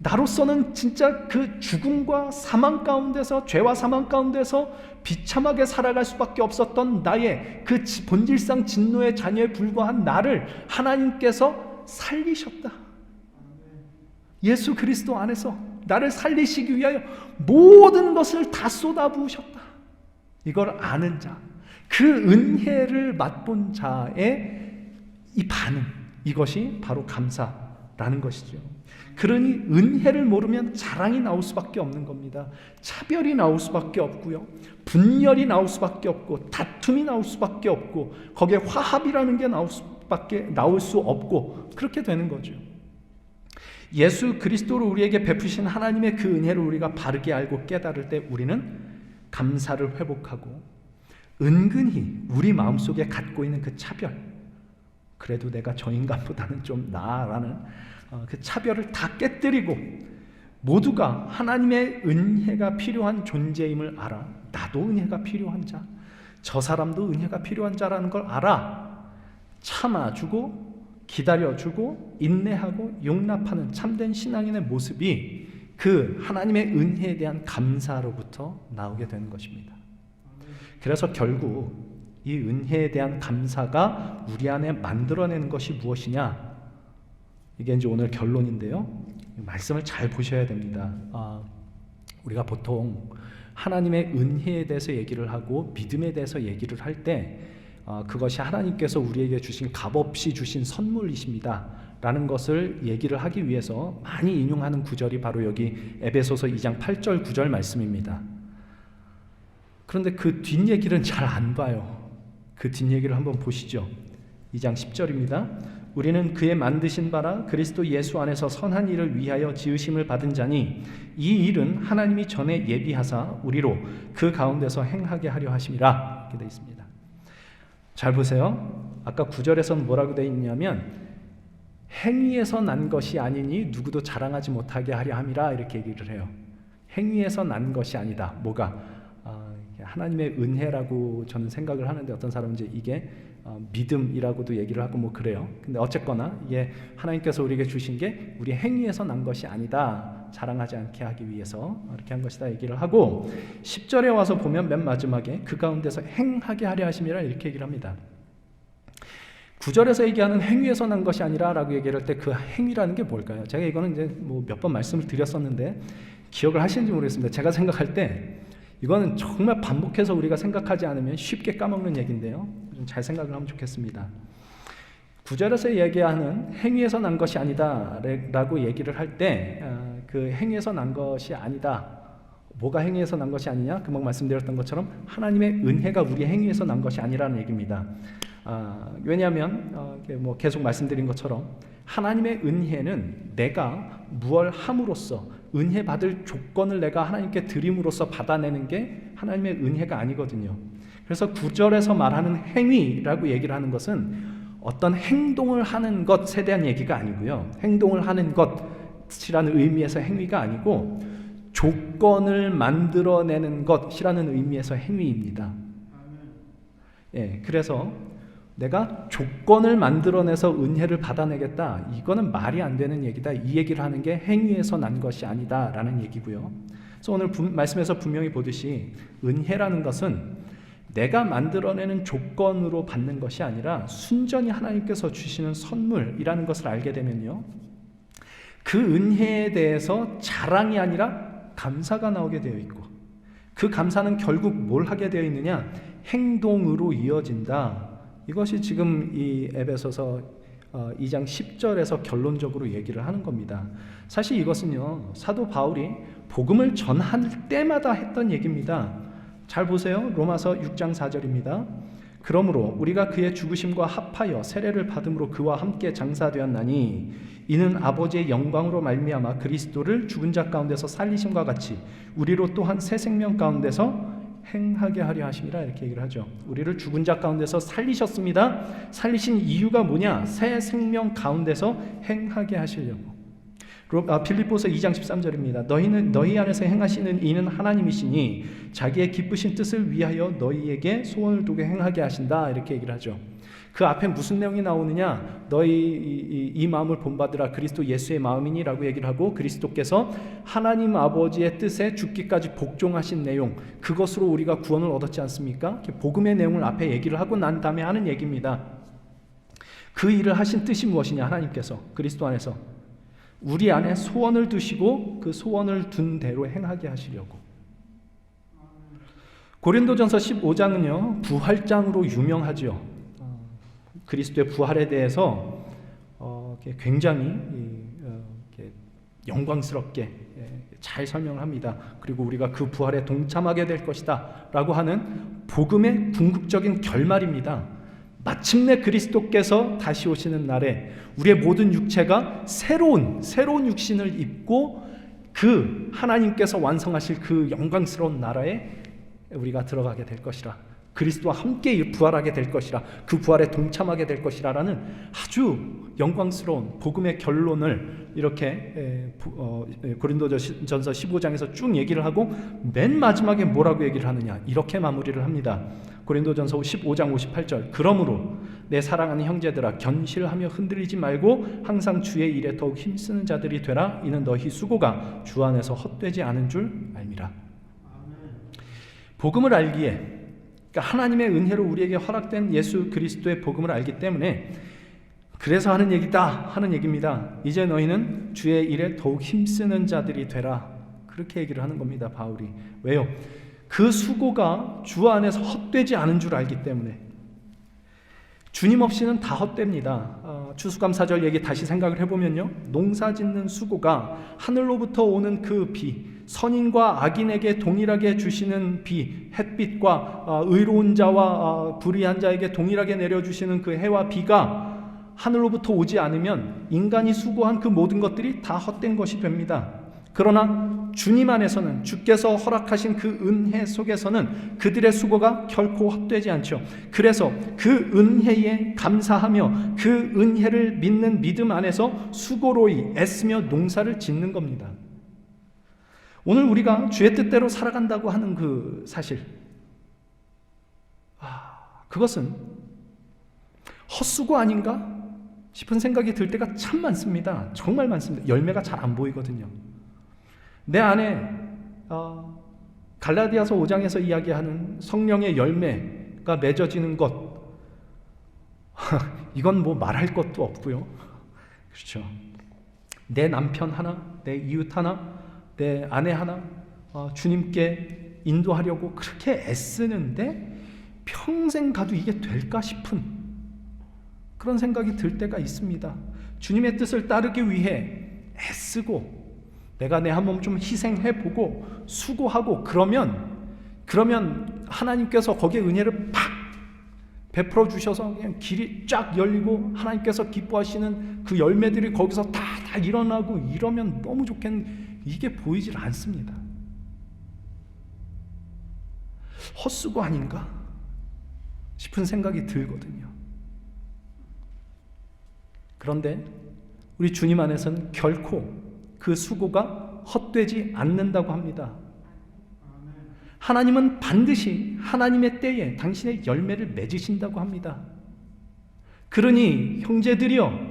나로서는 진짜 그 죽음과 사망 가운데서, 죄와 사망 가운데서 비참하게 살아갈 수밖에 없었던 나의 그 본질상 진노의 자녀에 불과한 나를 하나님께서 살리셨다. 예수 그리스도 안에서 나를 살리시기 위하여 모든 것을 다 쏟아부으셨다. 이걸 아는 자, 그 은혜를 맛본 자의 이 반응, 이것이 바로 감사라는 것이죠. 그러니 은혜를 모르면 자랑이 나올 수밖에 없는 겁니다. 차별이 나올 수밖에 없고요, 분열이 나올 수밖에 없고, 다툼이 나올 수밖에 없고, 거기에 화합이라는 게 나올 수 없고, 그렇게 되는 거죠. 예수 그리스도를 우리에게 베푸신 하나님의 그 은혜를 우리가 바르게 알고 깨달을 때 우리는 감사를 회복하고, 은근히 우리 마음속에 갖고 있는 그 차별, 그래도 내가 저 인간보다는 좀 나아라는 그 차별을 다 깨뜨리고, 모두가 하나님의 은혜가 필요한 존재임을 알아. 나도 은혜가 필요한 자, 저 사람도 은혜가 필요한 자라는 걸 알아. 참아주고 기다려주고 인내하고 용납하는 참된 신앙인의 모습이 그 하나님의 은혜에 대한 감사로부터 나오게 되는 것입니다. 그래서 결국 이 은혜에 대한 감사가 우리 안에 만들어내는 것이 무엇이냐, 이게 이제 오늘 결론인데요. 말씀을 잘 보셔야 됩니다. 우리가 보통 하나님의 은혜에 대해서 얘기를 하고 믿음에 대해서 얘기를 할 때 그것이 하나님께서 우리에게 주신 값없이 주신 선물이십니다 라는 것을 얘기를 하기 위해서 많이 인용하는 구절이 바로 여기 에베소서 2장 8절 9절 말씀입니다. 그런데 그 뒷얘기는 잘 안 봐요. 그 뒷얘기를 한번 보시죠. 2장 10절입니다. 우리는 그의 만드신 바라 그리스도 예수 안에서 선한 일을 위하여 지으심을 받은 자니 이 일은 하나님이 전에 예비하사 우리로 그 가운데서 행하게 하려 하심이라. 이렇게 되어 있습니다. 잘 보세요. 아까 9절에서는 뭐라고 되어 있냐면 행위에서 난 것이 아니니 누구도 자랑하지 못하게 하려 함이라, 이렇게 얘기를 해요. 행위에서 난 것이 아니다. 뭐가? 하나님의 은혜라고 저는 생각을 하는데, 어떤 사람은 이제 이게 믿음이라고도 얘기를 하고 뭐 그래요. 근데 어쨌거나 이게 하나님께서 우리에게 주신 게 우리 행위에서 난 것이 아니다, 자랑하지 않게 하기 위해서 이렇게 한 것이다 얘기를 하고, 10절에 와서 보면 맨 마지막에 그 가운데서 행하게 하려 하심이라 이렇게 얘기를 합니다. 9절에서 얘기하는 행위에서 난 것이 아니라 라고 얘기를 할 때 그 행위라는 게 뭘까요? 제가 이거는 이제 뭐 몇 번 말씀을 드렸었는데 기억을 하시는지 모르겠습니다. 제가 생각할 때 이거는 정말 반복해서 우리가 생각하지 않으면 쉽게 까먹는 얘기인데요, 좀 잘 생각을 하면 좋겠습니다. 9절에서 얘기하는 행위에서 난 것이 아니다 라고 얘기를 할 때 그 행위에서 난 것이 아니다, 뭐가 행위에서 난 것이 아니냐? 금방 말씀드렸던 것처럼 하나님의 은혜가 우리 행위에서 난 것이 아니라는 얘기입니다. 왜냐하면 뭐 계속 말씀드린 것처럼 하나님의 은혜는 내가 무엇을 함으로써, 은혜 받을 조건을 내가 하나님께 드림으로써 받아내는 게 하나님의 은혜가 아니거든요. 그래서 9절에서 말하는 행위라고 얘기를 하는 것은 어떤 행동을 하는 것에 대한 얘기가 아니고요, 행동을 하는 것이라는 의미에서 행위가 아니고 조건을 만들어내는 것이라는 의미에서 행위입니다. 예, 그래서 내가 조건을 만들어내서 은혜를 받아내겠다. 이거는 말이 안 되는 얘기다. 이 얘기를 하는 게 행위에서 난 것이 아니다라는 얘기고요. 그래서 오늘 말씀에서 분명히 보듯이 은혜라는 것은 내가 만들어내는 조건으로 받는 것이 아니라 순전히 하나님께서 주시는 선물이라는 것을 알게 되면요, 그 은혜에 대해서 자랑이 아니라 감사가 나오게 되어 있고, 그 감사는 결국 뭘 하게 되어 있느냐? 행동으로 이어진다. 이것이 지금 이 에베소서 2장 10절에서 결론적으로 얘기를 하는 겁니다. 사실 이것은요, 사도 바울이 복음을 전할 때마다 했던 얘기입니다. 잘 보세요. 로마서 6장 4절입니다. 그러므로 우리가 그의 죽으심과 합하여 세례를 받음으로 그와 함께 장사되었나니 이는 아버지의 영광으로 말미암아 그리스도를 죽은 자 가운데서 살리심과 같이 우리로 또한 새 생명 가운데서 행하게 하려 하심이라, 이렇게 얘기를 하죠. 우리를 죽은 자 가운데서 살리셨습니다. 살리신 이유가 뭐냐? 새 생명 가운데서 행하게 하시려고. 빌립보서 2장 13절입니다. 너희는 너희 안에서 행하시는 이는 하나님이시니 자기의 기쁘신 뜻을 위하여 너희에게 소원을 두게 행하게 하신다, 이렇게 얘기를 하죠. 그 앞에 무슨 내용이 나오느냐? 너희 이 마음을 본받으라 그리스도 예수의 마음이니라고 얘기를 하고, 그리스도께서 하나님 아버지의 뜻에 죽기까지 복종하신 내용, 그것으로 우리가 구원을 얻었지 않습니까? 복음의 내용을 앞에 얘기를 하고 난 다음에 하는 얘기입니다. 그 일을 하신 뜻이 무엇이냐? 하나님께서 그리스도 안에서 우리 안에 소원을 두시고 그 소원을 둔 대로 행하게 하시려고. 고린도전서 15장은요 부활장으로 유명하죠. 그리스도의 부활에 대해서 굉장히 영광스럽게 잘 설명을 합니다. 그리고 우리가 그 부활에 동참하게 될 것이다 라고 하는 복음의 궁극적인 결말입니다. 마침내 그리스도께서 다시 오시는 날에 우리의 모든 육체가 새로운 육신을 입고 그 하나님께서 완성하실 그 영광스러운 나라에 우리가 들어가게 될 것이라, 그리스도와 함께 부활하게 될 것이라, 그 부활에 동참하게 될 것이라라는 아주 영광스러운 복음의 결론을 이렇게 고린도전서 15장에서 쭉 얘기를 하고, 맨 마지막에 뭐라고 얘기를 하느냐? 이렇게 마무리를 합니다. 고린도전서 15장 58절. 그러므로 내 사랑하는 형제들아, 견실하며 흔들리지 말고 항상 주의 일에 더욱 힘쓰는 자들이 되라. 이는 너희 수고가 주 안에서 헛되지 않은 줄 알미라. 복음을 알기에, 그러니까 하나님의 은혜로 우리에게 허락된 예수 그리스도의 복음을 알기 때문에, 그래서 하는 얘기다 하는 얘기입니다. 이제 너희는 주의 일에 더욱 힘쓰는 자들이 되라, 그렇게 얘기를 하는 겁니다, 바울이. 왜요? 그 수고가 주 안에서 헛되지 않은 줄 알기 때문에. 주님 없이는 다 헛됩니다. 추수감사절 얘기 다시 생각을 해보면요, 농사 짓는 수고가 하늘로부터 오는 그 비, 선인과 악인에게 동일하게 주시는 비, 햇빛과 의로운 자와 불의한 자에게 동일하게 내려주시는 그 해와 비가 하늘로부터 오지 않으면 인간이 수고한 그 모든 것들이 다 헛된 것이 됩니다. 그러나 주님 안에서는, 주께서 허락하신 그 은혜 속에서는 그들의 수고가 결코 헛되지 않죠. 그래서 그 은혜에 감사하며 그 은혜를 믿는 믿음 안에서 수고로이 애쓰며 농사를 짓는 겁니다. 오늘 우리가 주의 뜻대로 살아간다고 하는 그 사실, 그것은 헛수고 아닌가 싶은 생각이 들 때가 참 많습니다. 정말 많습니다. 열매가 잘 안 보이거든요. 내 안에 갈라디아서 5장에서 이야기하는 성령의 열매가 맺어지는 것, 이건 뭐 말할 것도 없고요. 그렇죠. 내 남편 하나, 내 이웃 하나, 내 아내 하나 주님께 인도하려고 그렇게 애쓰는데 평생 가도 이게 될까 싶은 그런 생각이 들 때가 있습니다. 주님의 뜻을 따르기 위해 애쓰고 내가 내 한 몸 좀 희생해보고 수고하고 그러면 하나님께서 거기에 은혜를 팍 베풀어 주셔서 그냥 길이 쫙 열리고 하나님께서 기뻐하시는 그 열매들이 거기서 다 일어나고 이러면 너무 좋겠는데 이게 보이질 않습니다. 헛수고 아닌가 싶은 생각이 들거든요. 그런데 우리 주님 안에서는 결코 그 수고가 헛되지 않는다고 합니다. 하나님은 반드시 하나님의 때에 당신의 열매를 맺으신다고 합니다. 그러니 형제들이여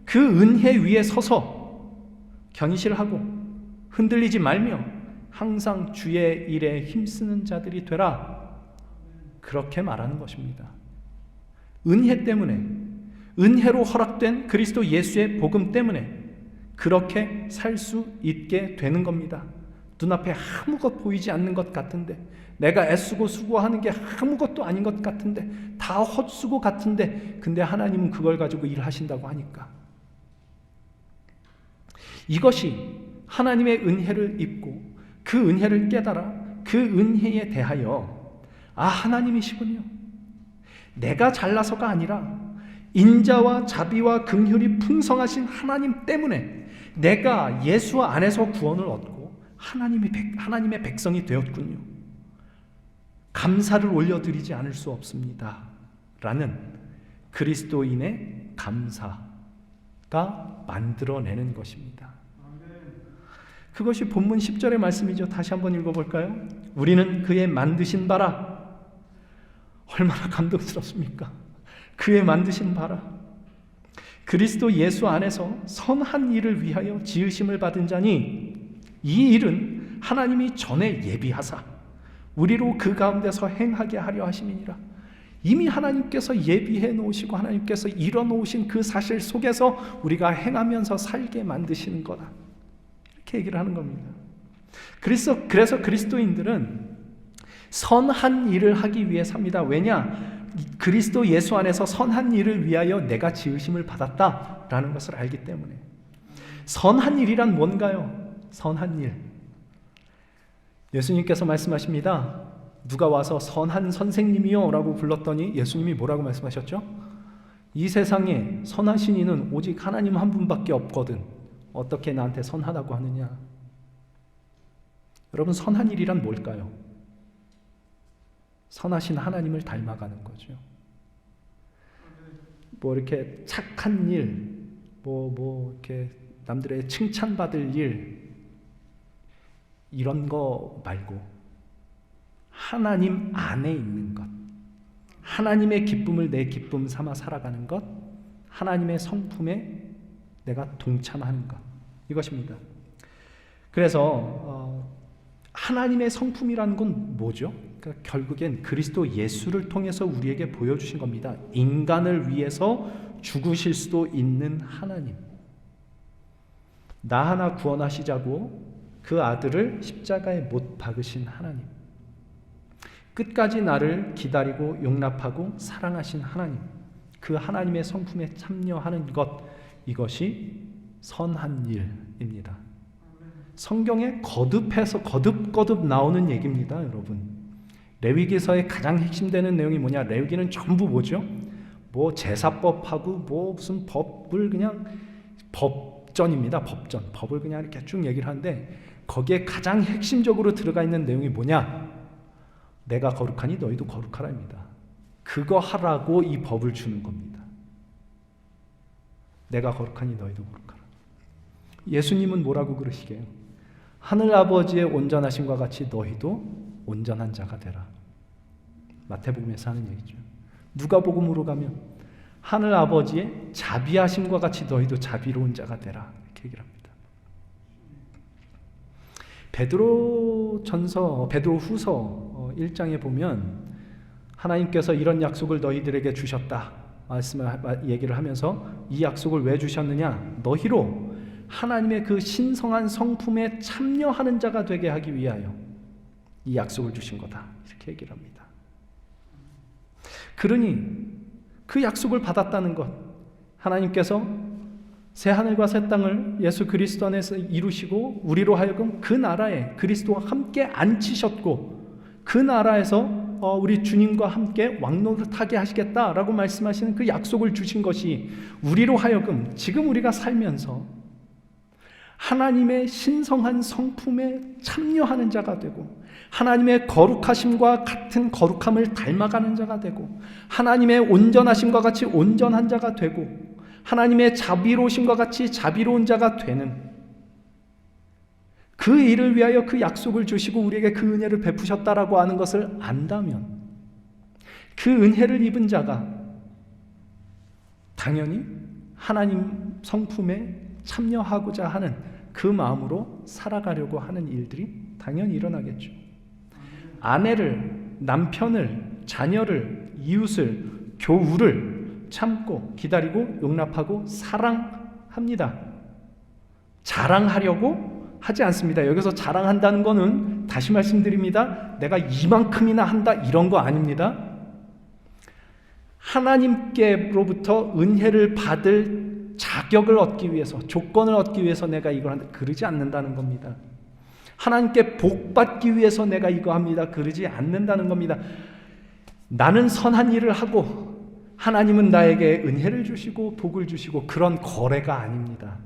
그 은혜 위에 서서 견실하고 흔들리지 말며 항상 주의 일에 힘쓰는 자들이 되라. 그렇게 말하는 것입니다. 은혜 때문에, 은혜로 허락된 그리스도 예수의 복음 때문에 그렇게 살 수 있게 되는 겁니다. 눈앞에 아무것도 보이지 않는 것 같은데, 내가 애쓰고 수고하는 게 아무것도 아닌 것 같은데, 다 헛수고 같은데, 근데 하나님은 그걸 가지고 일하신다고 하니까, 이것이 하나님의 은혜를 입고 그 은혜를 깨달아 그 은혜에 대하여 하나님이시군요, 내가 잘나서가 아니라 인자와 자비와 긍휼이 풍성하신 하나님 때문에 내가 예수 안에서 구원을 얻고 하나님의 백성이 되었군요, 감사를 올려드리지 않을 수 없습니다 라는 그리스도인의 감사가 만들어내는 것입니다. 그것이 본문 10절의 말씀이죠. 다시 한번 읽어볼까요? 우리는 그의 만드신 바라. 얼마나 감동스럽습니까? 그의 만드신 바라, 그리스도 예수 안에서 선한 일을 위하여 지으심을 받은 자니 이 일은 하나님이 전에 예비하사 우리로 그 가운데서 행하게 하려 하심이니라. 이미 하나님께서 예비해 놓으시고 하나님께서 이뤄 놓으신 그 사실 속에서 우리가 행하면서 살게 만드시는 거다, 이렇게 얘기를 하는 겁니다. 그래서 그리스도인들은 선한 일을 하기 위해 삽니다. 왜냐? 그리스도 예수 안에서 선한 일을 위하여 내가 지으심을 받았다라는 것을 알기 때문에. 선한 일이란 뭔가요? 선한 일, 예수님께서 말씀하십니다. 누가 와서 선한 선생님이요 라고 불렀더니 예수님이 뭐라고 말씀하셨죠? 이 세상에 선하신 이는 오직 하나님 한 분밖에 없거든 어떻게 나한테 선하다고 하느냐. 여러분, 선한 일이란 뭘까요? 선하신 하나님을 닮아가는 거죠. 뭐 이렇게 착한 일, 뭐 이렇게 남들의 칭찬받을 일, 이런 거 말고 하나님 안에 있는 것, 하나님의 기쁨을 내 기쁨 삼아 살아가는 것, 하나님의 성품에 내가 동참하는 것, 이것입니다. 그래서 하나님의 성품이라는 건 뭐죠? 그러니까 결국엔 그리스도 예수를 통해서 우리에게 보여주신 겁니다. 인간을 위해서 죽으실 수도 있는 하나님, 나 하나 구원하시자고 그 아들을 십자가에 못 박으신 하나님, 끝까지 나를 기다리고 용납하고 사랑하신 하나님, 그 하나님의 성품에 참여하는 것, 이것이 선한 일입니다. 성경에 거듭 나오는 얘기입니다, 여러분. 레위기서의 가장 핵심되는 내용이 뭐냐? 레위기는 전부 뭐죠? 뭐 제사법하고 뭐 무슨 법을 그냥 법전입니다. 법전. 법을 그냥 이렇게 쭉 얘기를 하는데 거기에 가장 핵심적으로 들어가 있는 내용이 뭐냐? 내가 거룩하니 너희도 거룩하라입니다. 그거 하라고 이 법을 주는 겁니다. 내가 거룩하니 너희도 거룩하라. 예수님은 뭐라고 그러시게요? 하늘 아버지의 온전하심과 같이 너희도 온전한 자가 되라. 마태복음에서 하는 얘기죠. 누가복음으로 가면 하늘 아버지의 자비하심과 같이 너희도 자비로운 자가 되라, 이렇게 얘기를 합니다. 베드로후서 1장에 보면 하나님께서 이런 약속을 너희들에게 주셨다 얘기를 하면서 이 약속을 왜 주셨느냐? 너희로 하나님의 그 신성한 성품에 참여하는 자가 되게 하기 위하여 이 약속을 주신 거다, 이렇게 얘기를 합니다. 그러니 그 약속을 받았다는 것, 하나님께서 새 하늘과 새 땅을 예수 그리스도 안에서 이루시고 우리로 하여금 그 나라에 그리스도와 함께 앉히셨고 그 나라에서 우리 주님과 함께 왕노릇하게 하시겠다라고 말씀하시는 그 약속을 주신 것이 우리로 하여금 지금 우리가 살면서 하나님의 신성한 성품에 참여하는 자가 되고 하나님의 거룩하심과 같은 거룩함을 닮아가는 자가 되고 하나님의 온전하심과 같이 온전한 자가 되고 하나님의 자비로우심과 같이 자비로운 자가 되는 그 일을 위하여 그 약속을 주시고 우리에게 그 은혜를 베푸셨다라고 하는 것을 안다면 그 은혜를 입은 자가 당연히 하나님 성품에 참여하고자 하는 그 마음으로 살아가려고 하는 일들이 당연히 일어나겠죠. 아내를, 남편을, 자녀를, 이웃을, 교우를 참고 기다리고 용납하고 사랑합니다. 자랑하려고 하지 않습니다. 여기서 자랑한다는 거는 다시 말씀드립니다. 내가 이만큼이나 한다 이런 거 아닙니다. 하나님께로부터 은혜를 받을 자격을 얻기 위해서, 조건을 얻기 위해서 내가 이걸 한다 그러지 않는다는 겁니다. 하나님께 복 받기 위해서 내가 이거 합니다 그러지 않는다는 겁니다. 나는 선한 일을 하고 하나님은 나에게 은혜를 주시고 복을 주시고 그런 거래가 아닙니다.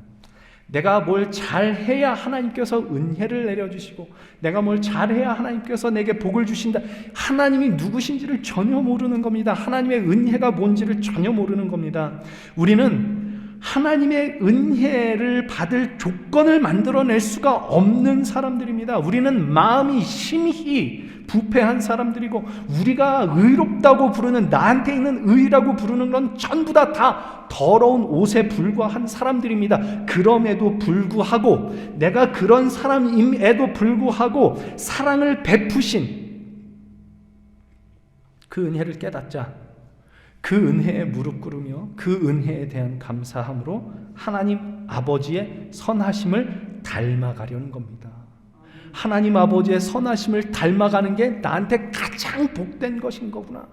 내가 뭘 잘해야 하나님께서 은혜를 내려주시고 내가 뭘 잘해야 하나님께서 내게 복을 주신다. 하나님이 누구신지를 전혀 모르는 겁니다. 하나님의 은혜가 뭔지를 전혀 모르는 겁니다. 우리는 하나님의 은혜를 받을 조건을 만들어낼 수가 없는 사람들입니다. 우리는 마음이 심히 부패한 사람들이고 우리가 의롭다고 부르는, 나한테 있는 의라고 부르는 건 전부 다 더러운 옷에 불과한 사람들입니다. 그럼에도 불구하고 내가 그런 사람임에도 불구하고 사랑을 베푸신 그 은혜를 깨닫자 그 은혜에 무릎 꿇으며 그 은혜에 대한 감사함으로 하나님 아버지의 선하심을 닮아가려는 겁니다. 하나님 아버지의 선하심을 닮아가는 게 나한테 가장 복된 것인 거구나.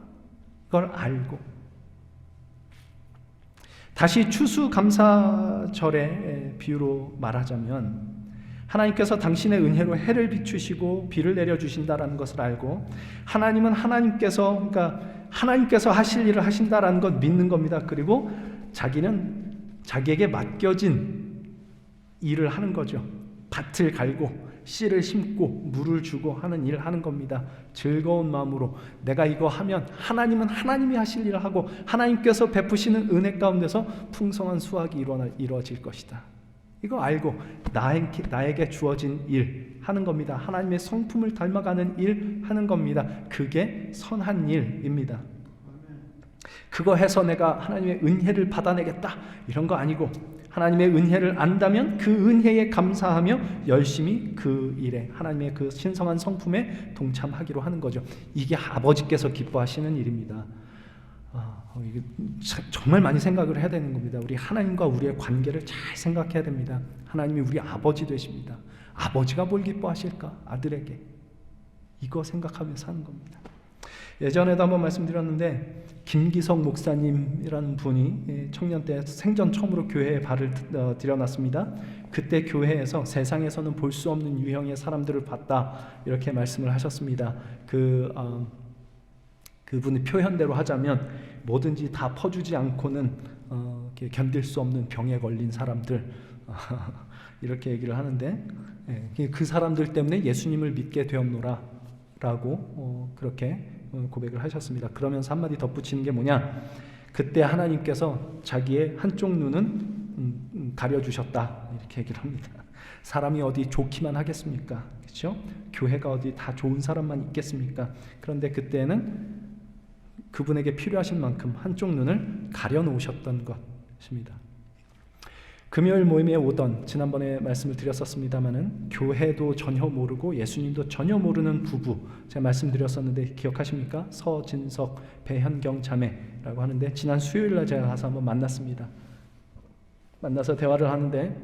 그걸 알고 다시 추수감사절의 비유로 말하자면 하나님께서 당신의 은혜로 해를 비추시고 비를 내려주신다라는 것을 알고 하나님은 하나님께서 하실 일을 하신다라는 것 믿는 겁니다. 그리고 자기는 자기에게 맡겨진 일을 하는 거죠. 밭을 갈고 씨를 심고 물을 주고 하는 일을 하는 겁니다. 즐거운 마음으로 내가 이거 하면 하나님은 하나님이 하실 일을 하고 하나님께서 베푸시는 은혜 가운데서 풍성한 수확이 이루어질 것이다. 이거 알고 나에게 주어진 일 하는 겁니다. 하나님의 성품을 닮아가는 일 하는 겁니다. 그게 선한 일입니다. 그거 해서 내가 하나님의 은혜를 받아내겠다 이런 거 아니고 하나님의 은혜를 안다면 그 은혜에 감사하며 열심히 그 일에 하나님의 그 신성한 성품에 동참하기로 하는 거죠. 이게 아버지께서 기뻐하시는 일입니다. 이게 정말 많이 생각을 해야 되는 겁니다. 우리 하나님과 우리의 관계를 잘 생각해야 됩니다. 하나님이 우리 아버지 되십니다. 아버지가 뭘 기뻐하실까? 아들에게. 이거 생각하면서 사는 겁니다. 예전에도 한번 말씀드렸는데 김기석 목사님이라는 분이 청년 때 생전 처음으로 교회에 발을 들여놨습니다. 그때 교회에서 세상에서는 볼 수 없는 유형의 사람들을 봤다 이렇게 말씀을 하셨습니다. 그분의 표현대로 하자면 뭐든지 다 퍼주지 않고는 견딜 수 없는 병에 걸린 사람들 이렇게 얘기를 하는데 그 사람들 때문에 예수님을 믿게 되었노라 라고 그렇게 고백을 하셨습니다. 그러면서 한마디 덧붙이는 게 뭐냐, 그때 하나님께서 자기의 한쪽 눈은 가려주셨다 이렇게 얘기를 합니다. 사람이 어디 좋기만 하겠습니까? 그렇죠? 교회가 어디 다 좋은 사람만 있겠습니까? 그런데 그때는 그분에게 필요하신 만큼 한쪽 눈을 가려놓으셨던 것입니다. 금요일 모임에 오던, 지난번에 말씀을 드렸었습니다마는 교회도 전혀 모르고 예수님도 전혀 모르는 부부, 제가 말씀드렸었는데 기억하십니까? 서진석, 배현경 자매라고 하는데 지난 수요일날 제가 가서 한번 만났습니다. 만나서 대화를 하는데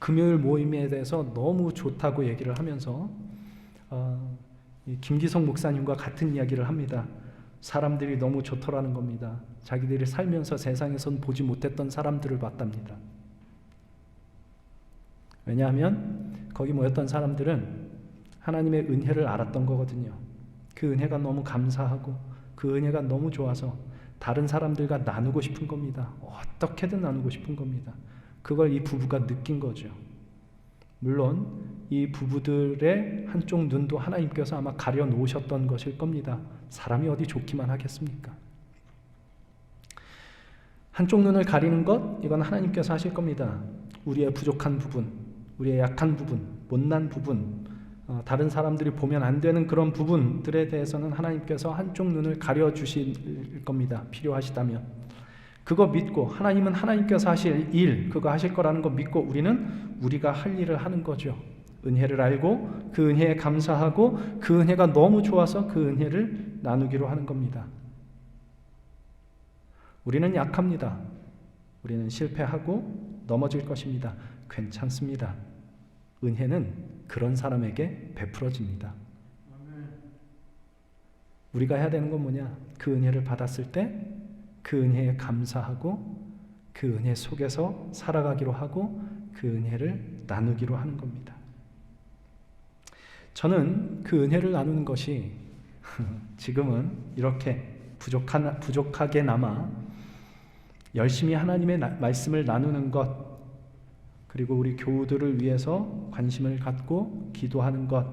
금요일 모임에 대해서 너무 좋다고 얘기를 하면서 김기석 목사님과 같은 이야기를 합니다. 사람들이 너무 좋더라는 겁니다. 자기들이 살면서 세상에선 보지 못했던 사람들을 봤답니다. 왜냐하면 거기 모였던 사람들은 하나님의 은혜를 알았던 거거든요. 그 은혜가 너무 감사하고 그 은혜가 너무 좋아서 다른 사람들과 나누고 싶은 겁니다. 어떻게든 나누고 싶은 겁니다. 그걸 이 부부가 느낀 거죠. 물론 이 부부들의 한쪽 눈도 하나님께서 아마 가려놓으셨던 것일 겁니다. 사람이 어디 좋기만 하겠습니까? 한쪽 눈을 가리는 것, 이건 하나님께서 하실 겁니다. 우리의 부족한 부분, 우리의 약한 부분, 못난 부분, 다른 사람들이 보면 안 되는 그런 부분들에 대해서는 하나님께서 한쪽 눈을 가려주실 겁니다. 필요하시다면. 그거 믿고 하나님은 하나님께서 하실 일 그거 하실 거라는 거 믿고 우리는 우리가 할 일을 하는 거죠. 은혜를 알고 그 은혜에 감사하고 그 은혜가 너무 좋아서 그 은혜를 나누기로 하는 겁니다. 우리는 약합니다. 우리는 실패하고 넘어질 것입니다. 괜찮습니다. 은혜는 그런 사람에게 베풀어집니다. 우리가 해야 되는 건 뭐냐? 그 은혜를 받았을 때 그 은혜에 감사하고 그 은혜 속에서 살아가기로 하고 그 은혜를 나누기로 하는 겁니다. 저는 그 은혜를 나누는 것이 지금은 이렇게 부족하게나마 열심히 하나님의 말씀을 나누는 것, 그리고 우리 교우들을 위해서 관심을 갖고 기도하는 것,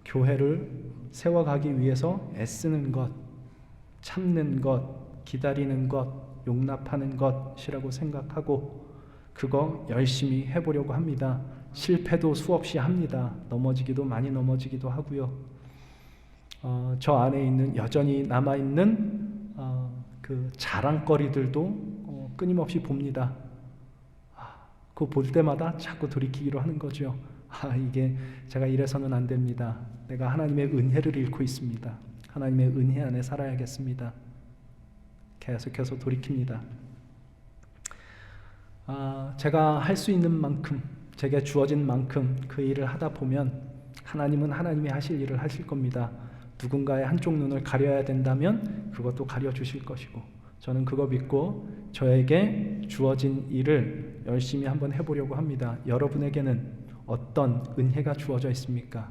교회를 세워가기 위해서 애쓰는 것, 참는 것, 기다리는 것, 용납하는 것이라고 생각하고 그거 열심히 해보려고 합니다. 실패도 수없이 합니다. 넘어지기도 많이 넘어지기도 하고요. 저 안에 있는 여전히 남아있는 그 자랑거리들도 끊임없이 봅니다. 그거 볼 때마다 자꾸 돌이키기로 하는 거죠. 이게 제가 이래서는 안 됩니다. 내가 하나님의 은혜를 잃고 있습니다. 하나님의 은혜 안에 살아야겠습니다. 계속해서 돌이킵니다. 제가 할 수 있는 만큼, 제게 주어진 만큼 그 일을 하다 보면 하나님은 하나님이 하실 일을 하실 겁니다. 누군가의 한쪽 눈을 가려야 된다면 그것도 가려주실 것이고, 저는 그거 믿고 저에게 주어진 일을 열심히 한번 해보려고 합니다. 여러분에게는 어떤 은혜가 주어져 있습니까?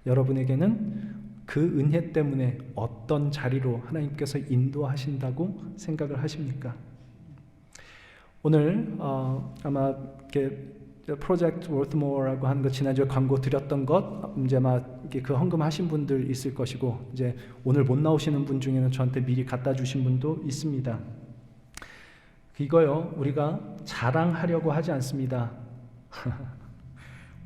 여러분에게는 그 은혜 때문에 어떤 자리로 하나님께서 인도하신다고 생각을 하십니까? 오늘 아마 이렇게 프로젝트 워스모어라고 하는 거 지난주에 광고 드렸던 것 이제 막 그 헌금하신 분들 있을 것이고, 이제 오늘 못 나오시는 분 중에는 저한테 미리 갖다 주신 분도 있습니다. 이거요, 우리가 자랑하려고 하지 않습니다.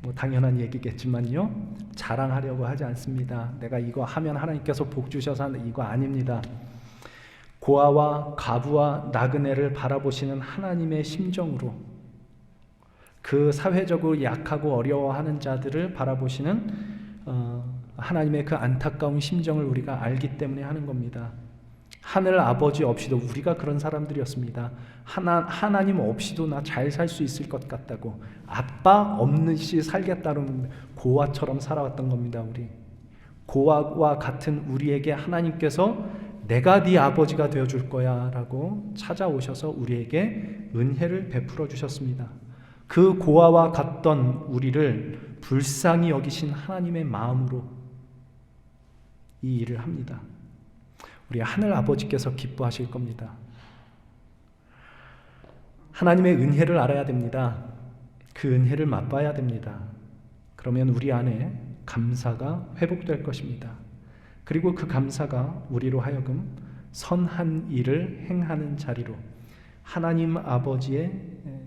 뭐 당연한 얘기겠지만요, 자랑하려고 하지 않습니다. 내가 이거 하면 하나님께서 복 주셔서 하는 이거 아닙니다. 고아와 과부와 나그네를 바라보시는 하나님의 심정으로, 그 사회적으로 약하고 어려워하는 자들을 바라보시는 하나님의 그 안타까운 심정을 우리가 알기 때문에 하는 겁니다. 하늘 아버지 없이도 우리가 그런 사람들이었습니다. 하나님 없이도 나 잘 살 수 있을 것 같다고, 아빠 없는 시 살겠다는 고아처럼 살아왔던 겁니다. 우리 고아와 같은 우리에게 하나님께서 내가 네 아버지가 되어줄 거야 라고 찾아오셔서 우리에게 은혜를 베풀어 주셨습니다. 그 고아와 같던 우리를 불쌍히 여기신 하나님의 마음으로 이 일을 합니다. 우리 하늘 아버지께서 기뻐하실 겁니다. 하나님의 은혜를 알아야 됩니다. 그 은혜를 맛봐야 됩니다. 그러면 우리 안에 감사가 회복될 것입니다. 그리고 그 감사가 우리로 하여금 선한 일을 행하는 자리로, 하나님 아버지의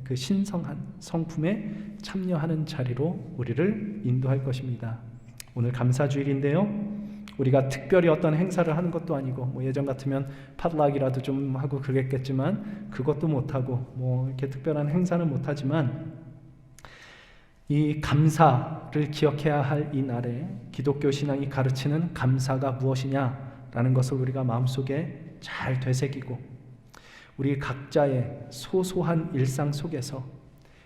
그 신성한 성품에 참여하는 자리로 우리를 인도할 것입니다. 오늘 감사주일인데요, 우리가 특별히 어떤 행사를 하는 것도 아니고, 뭐 예전 같으면 팟락이라도 좀 하고 그랬겠지만 그것도 못하고, 뭐 이렇게 특별한 행사는 못하지만 이 감사를 기억해야 할 이 날에 기독교 신앙이 가르치는 감사가 무엇이냐라는 것을 우리가 마음속에 잘 되새기고, 우리 각자의 소소한 일상 속에서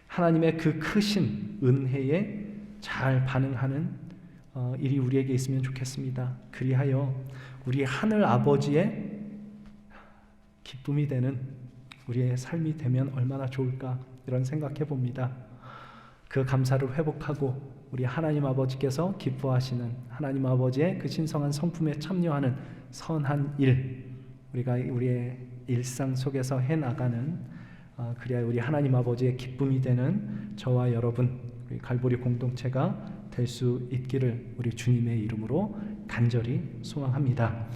하나님의 그 크신 은혜에 잘 반응하는 일이 우리에게 있으면 좋겠습니다. 그리하여 우리 하늘 아버지의 기쁨이 되는 우리의 삶이 되면 얼마나 좋을까, 이런 생각해 봅니다. 그 감사를 회복하고 우리 하나님 아버지께서 기뻐하시는 하나님 아버지의 그 신성한 성품에 참여하는 선한 일, 우리가 우리의 일상 속에서 해나가는, 그래야 우리 하나님 아버지의 기쁨이 되는 저와 여러분, 우리 갈보리 공동체가 될 수 있기를 우리 주님의 이름으로 간절히 소망합니다.